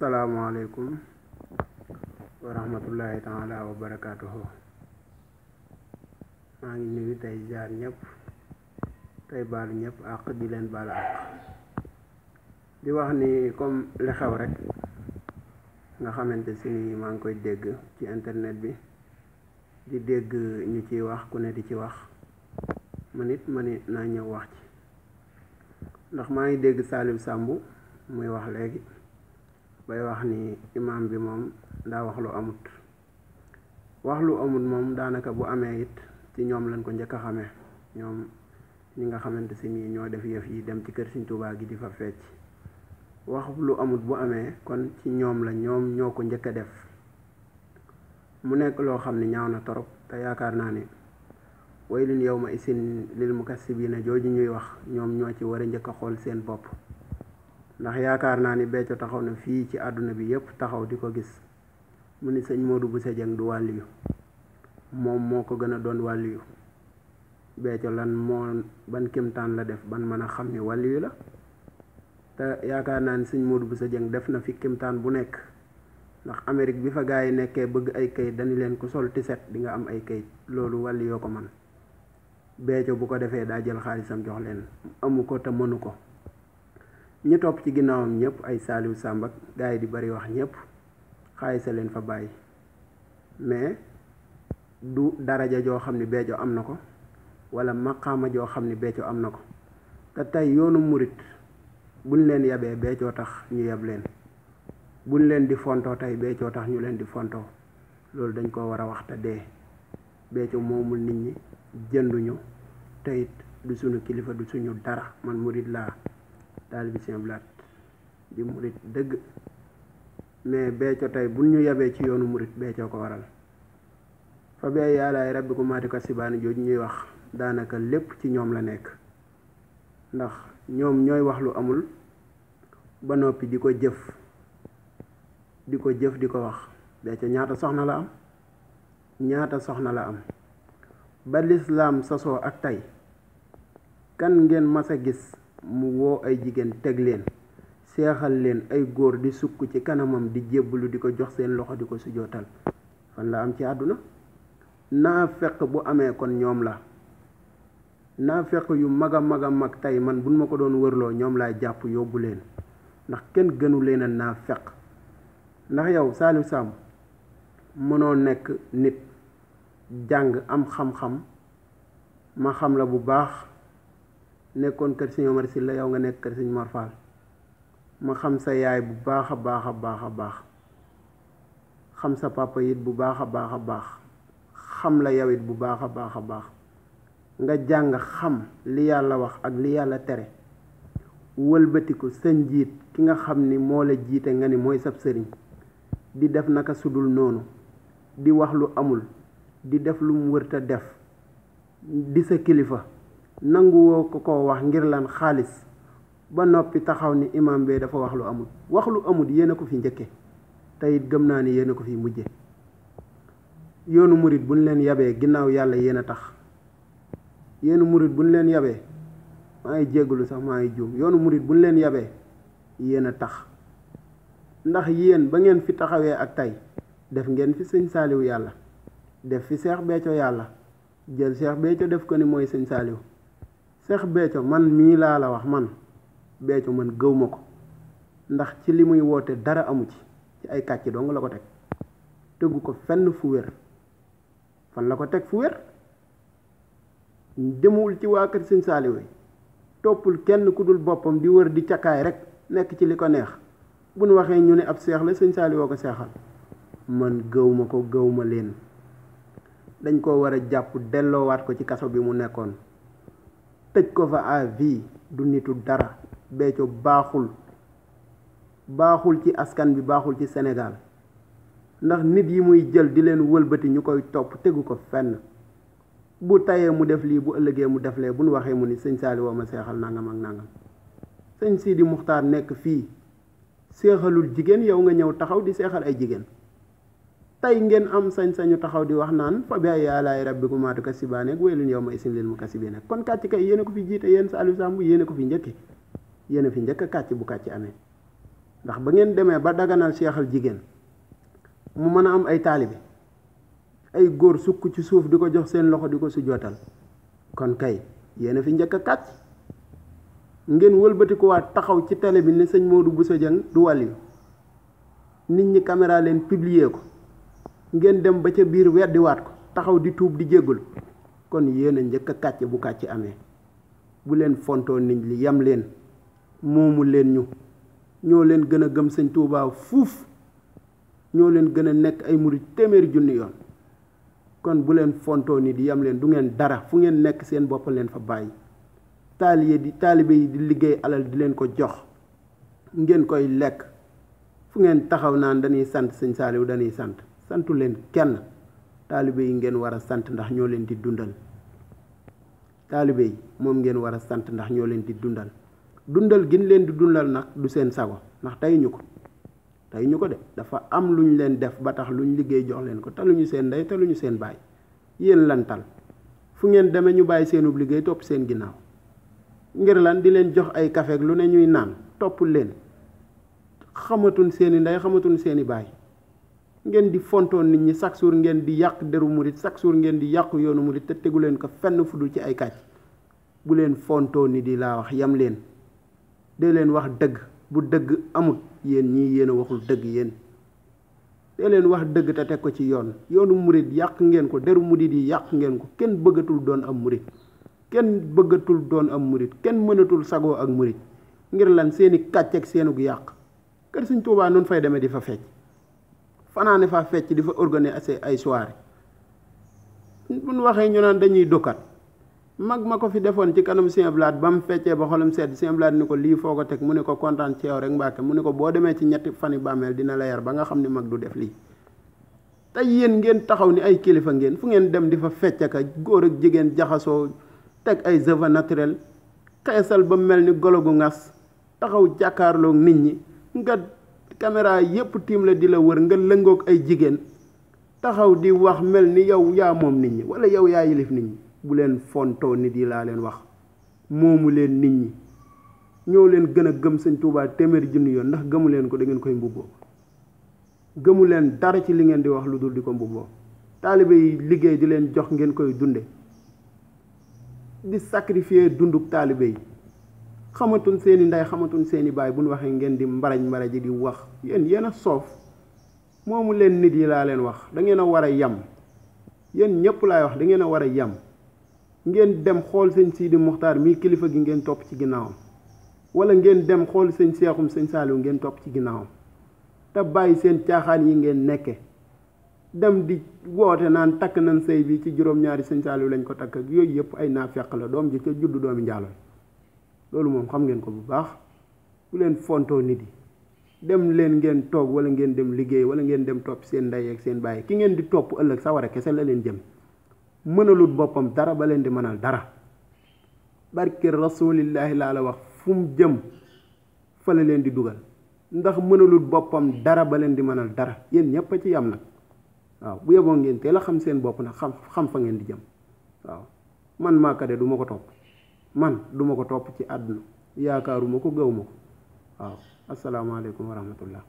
asalaamaaleykum wa rahmatullahi taala wa barakaatuhu. maa ngi nuyu tey jaar ñëpp tey baalu ñëpp àq di leen baal àq di wax ni comme li xew rek nga xamante si ni maa ngi koy dégg ci internet bi di dégg ñu ciy wax ku ne di ci wax man it ma ni naa ñëw wax ci ndax maa ngi dégg Saliou Samb muy wax léegi bay wax ni imaam bi moom daa wax lu amut moom daanaka bu amee it ci ñoom lañ ko njëkk a xamee ñoom ñi nga xamante si nii ñoo def yëf yi dem ci kër Sëriñ Tuubaa gi di fa fecc wax lu amut bu amee kon ci ñoom la ñoom ñoo ko njëkk a def mu nekk loo xam ne ñaaw na torop te yaakaar naa ni waylun yawma isin lil mukassibiina jooju ñuy wax ñoom ñoo ci war a njëkk a xool seen bopp ndax yaakaar naa ni Béthio taxaw na fii ci àdduna bi yépp taxaw di ko gis mu ni sëñ Modou Bousso Dieng du wàlliyu moom moo ko gën a doon wàlliyu Béthio ban kéemtaan la def ban mën a xam ni wàlliyu la te yaakaar naa ni sëñ Modou Bousso Dieng def na fi kéemtaan bu nekk ndax Amérique bi fa gaa yi nekkee bëgg ay kayit dañu leen ku sol tiset di nga am ay kayit loolu wàlliyoo ko man Béthio bu ko defee daa jël xaalisam jox leen amu ko te mënu ko ñi topp ci ginnaawam ñëpp ay Saliou Samb ak gaa yi di bari wax ñëpp xaalis leen fa bàyyi mais du daraja joo xam ni Béthio am na ko wala maqaama joo xam ni Béthio am na ko te tey yoonu murit buñ leen yabee Béthio tax ñu yab leen buñ leen di fontoo tey Béthio tax ñu leen di fontoo loolu dañ ko war a wax te dee Béthio moomul nit ñi jënduñu te it du suñu kilifa du suñu dara man murit laa taalibe Sëñ Abdou Lahad di murit dëgg mais Béthio tey bu ñu yabee ci yoonu murit Béthio ko waral fa bee yàllaay rabbi ku maati ko sibaani jooju ñuy wax daanaka lépp ci ñoom la nekk ndax ñoom ñooy wax lu amul ba noppi di ko jëf di ko wax Béthio ñaata soxna la am ba lislaam sosoo ak tey kan ngeen mas a gis mu woo ay jigéen teg leen seexal leen ay góor di sukk ci kanamam di jébbalu di ko jox seen loxo di ko sujootal fan la am ci àdduna naa fekk bu amee kon ñoom la naa fekk yu mag a mag tey man buñ ma ko doon wërloo ñoom laay jàpp yóbbu leen ndax kenn gënu leen a naa fekk ndax yow Saliou Samb mënoo nekk nit jàng am xam-xam ma xam la bu baax nekkoon kër Sëñ Omar Sylla yow nga nekk kër Sëñ Mor Fall ma xam sa yaay bu baax a baax xam sa papa it bu baax a baax xam la yow it bu baax a baax nga jàng xam li yàlla wax ak li yàlla tere wëlbatiku sa njiit ki nga xam ni moo la jiite nga ni mooy sab sëriñ di def naka sudul noonu di wax lu amul di def lu mu wërta def di sa kilifa nanguwoo ko wax ngir lan xaalis ba noppi taxaw ni imam bee dafa wax lu amul yéen a ko fi njëkke te it gëm naa ni yéen a ko fi mujje yoonu murit buñ leen yabee ginnaaw yàlla yéen a tax yoonu murit buñ leen yabee maa ngi jéggalu sax maa ngi juum yoonu murit buñ leen yabee yéen a tax ndax yéen ba ngeen fi taxawee ak tey def ngeen fi sëñ Saliou yàlla def fi Seex Béthio yàlla jël Seex Béthio def ko ni mooy sëñ Saliou Seex Béthio man mii laa la wax man Béthio man gëw ma ko ndax ci li muy woote dara amu ci ay kàcc dong la ko teg tegu ko fenn fu wér fan la ko teg fu wér demul ci waa kër sëñ Saliou yi toppul kenn ku dul boppam di wër di cakaay rek nekk ci li ko neex bu nu waxee ñu ne ab seex la sëñ Saliou woo ko seexal man gëw ma leen dañ ko war a jàpp delloowaat ko ci kaso bi mu nekkoon tëj ko fa à vie du nitu dara Béthio baaxul ci askan bi baaxul ci Sénégal ndax nit yi muy jël di leen wëlbati ñu koy topp tegu ko fenn bu tayee mu def lii bu ëllëgee mu def lee bu nu waxee mu ni sëñ Saliou woo ma seexal nangam ak nangam sëñ Sidi Muxtaar nekk fii seexalul jigéen yow nga ñëw taxaw di seexal ay jigéen tey ngeen am sañ-sañu taxaw di wax naan fa bi ay àlaay rabbikum maa tukazzibaani ak waylun yawma izin lil mukazzibiin kon kàcc kay yéen a ko fi jiite yéen Saliou Samb yéen a ko fi njëkke yéen a fi njëkk kàcc bu kàcc amee ndax ba ngeen demee ba daganal seexal jigéen mu mën a am ay taalibe ay góor sukk ci suuf di ko jox seen loxo di ko sujjootal kon kay yéen a fi njëkk a kàcc ngeen wëlbatikuwaat taxaw ci télé bi ne sëñ Modou Bousso Dieng du wàlliyu nit ñi caméra leen publier ko ngeen dem ba ca biir weddiwaat ko taxaw di tuub di jéggul kon yéen a njëkk a kàcc bu kàcc amee bu leen fontoo nit li yam leen moomu leen ñu ñoo leen gën a gëm sëñ Tuubaa fuuf ñoo leen gën a nekk ay murid téeméeri junni yoon kon bu leen fontoo nit yam leen du ngeen dara fu ngeen nekk seen bopp leen fa bàyyi taalibe yi di liggéey alal di leen ko jox ngeen koy lekk fu ngeen taxaw naan dañuy sant sëñ Saaliw dañuy santu leen kenn taalibe yi ngeen war a sant ndax ñoo leen di dundal taalibe yi moom ngeen war a sant ndax ñoo leen di dundal gin leen di dundal nag du seen sago ndax tey ñu ko de dafa am lu ñu leen def ba tax lu ñu liggéey jox leen ko taluñu seen ndey taluñu seen baay yéen lan tal fu ngeen demee ñu bàyyi seenub liggéey topp seen ginnaaw ngir lan di leen jox ay kafeek lu ne ñuy naan topp leen xamatuñ seeni ndey xamatuñ seeni baay ngeen di fontoon nit ñi chaque jour ngeen di yàq deru murit chaque jour ngeen di yàqu yoonu murit te tegu leen ko fenn fu dul ci ay kàcc bu leen fontoo ni di laa wax yam leen dee leen wax dëgg bu dëgg amut yéen ñii yéen a waxul dëgg yéen dee leen wax dëgg te teg ko ci yoonu murit yàq ngeen ko deru murit yi yàq ngeen ko kenn bëggatul doon am murit kenn mënatul sagoo ak murit ngir lan seeni kàcc ak seenug yàq kër Sëñ Tuubaa noonu fay demee di fa fecc fanaane fa fecc di fa organiser ay soirée buñ waxee ñu naan dañuy dukkat mag ma ko fi defoon ci kanam Sëñ Blaat ba mu feccee ba xolam sedd Sëñ Blaat ni ko lii foo ko teg mu ne ko kontaan ci yow rek Mbàkke mu ne ko boo demee ci ñetti fani bàmmeel dina la yar ba nga xam ne mag du def lii tey yéen ngeen taxaw ni ay kilifa ngeen fu ngeen dem di fa fecc ak góor ak jigéen jaxasoo teg ay cheveux naturel xeesal ba mel ni golo gu ngas taxaw jàkkaarloog nit ñi nga caméra yépp tiim la di la wër nga lëngoog ay jigéen taxaw di wax mel ni yow yaa moom nit ñi wala yow yaa yilif nit ñi bu leen fontoo nit yi laa leen wax moomu leen nit ñi ñoo leen gën a gëm Sëñ Tuubaa téeméeri junni yoon ndax gëmu leen ko da ngeen koy mbubboo gëmu leen dara ci li ngeen di wax lu dul di ko mbubboo taalibe yi liggéey di leen jox ngeen koy dunde di sacrifier dunduk taalibe yi xamatuñ seeni ndey xamatuñ seeni baay bu ñu waxee ngeen di mbarañ ji di wax yéen a soof moomu leen nit yi laa leen wax da ngeen a war a yam yéen ñëpp laay wax da ngeen a war a yam ngeen dem xool sëñ Sidi Muxtaar mii kilifa gi ngeen topp ci ginnaawam wala ngeen dem xool sëñ Seexum sëñ Saaliw ngeen topp ci ginnaawam te bàyyi seen caaxaan yi ngeen nekke dem di woote naan takk nañ sëy bi ci juróom-ñaari sëñ Saaliw lañ ko takk ak yooyu yëpp ay naafeq la doom ji ca juddu doomi njaalo loolu moom xam ngeen ko bu baax bu leen fontoo nit yi dem leen ngeen toog wala ngeen dem liggéey wala ngeen dem topp seen ndey ak seen bàyyi ki ngeen di topp ëllëg sawara kese la leen jëm mënalut boppam dara ba leen di mënal dara barke rasulillahi laa la wax fu mu jëm fa la leen di dugal ndax mënalut boppam dara ba leen di mënal dara yéen ñëpp a ci yam nag waaw bu yeboo ngeen teel a xam seen bopp nag xam fa ngeen di jëm waaw man Maka de du ma ko topp man duma ko topp ci àdduna yaakaaruma ko gëwuma ko waaw asalaamaaleykum wa rahmatullah